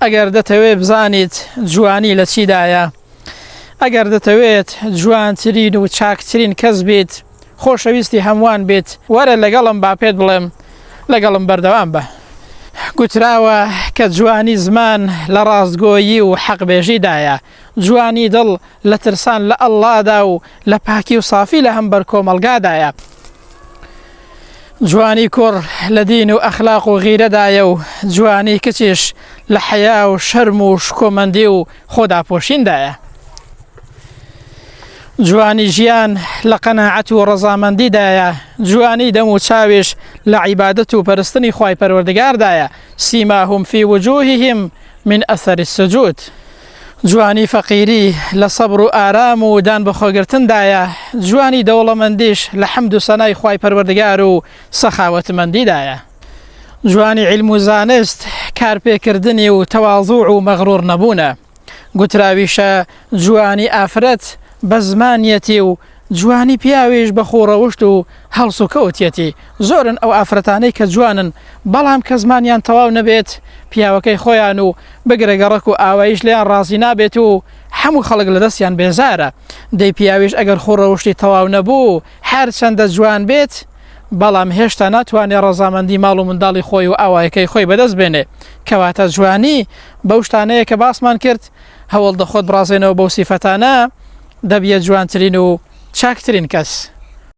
ئەگەر دەتەوێت بزانیت جوانی لە چیدایە، ئەگەر دەتەوێت جوانترین و چاکترین کەس بیت، خۆشەویستی هەمووان بیت، وەرە لەگەڵم با پێت بڵێم لەگەڵم بەردەوام بە. گوتراوە کە جوانی زمان لە ڕاستگۆیی و حەقبێژیدایە، جوانی دڵ لە ترسان لە ئەڵڵادا و لە پاکی و صافی لە هەمبەر کۆمەلگادایە. جوانی کوڕ لە دین و ئەخلاق و غیرەدایە و جوانی کچیش لە حەیا و شەرم و شکۆمەندی و خۆداپۆشیندایە. جوانی ژیان لە قەناعەت و ڕەزامەندیدایە، جوانی دەم و چاویش لە عیبادەت و پەرستنی خوای پەروەردگاردایە. سیماهم فی وجوههم من ئەثەری السجود. جوانی فەقیری لە سەبر و ئارام و دان بەخۆگرتندایە، جوانی دەوڵەمەندیش لە حەمد و سەنای خوای پەروەردگار و سەخاوەتمەندیدایە. جوانی علم و زانست، کارپێکردنی و تەواضوع و مەغرور نەبوونە. گوتراویشە جوانی ئافرەت بە زمانیەتی و جوانی پیاویش بە خۆڕەوشت و هەڵس و کەوتیەتی. زۆرن ئەو ئافرەتانەی کە جوانن بەڵام کە زمانیان تەواو نەبێت، پیاوەکەی خۆیان و بگرە گەڕک و ئاوایش لیان ڕازی نابێت و هەموو خەڵک لە دەستیان بێزارە. دەی پیاویش ئەگەر خۆڕەوشتی تەواو نەبوو هەر چەندە جوان بێت، بەڵام هێشتا ناتوانێت ڕەزامەندی ماڵ و منداڵی خۆی و ئاوایەکەی خۆی بەدەست بێنێ. کەواتە جوانی بەو شتانەیە کە باسمان کرد هەوڵ دەخۆت بڕازێنەوە بەو سیفەتانە، دەبیە جوانترین و چاکترین کەس.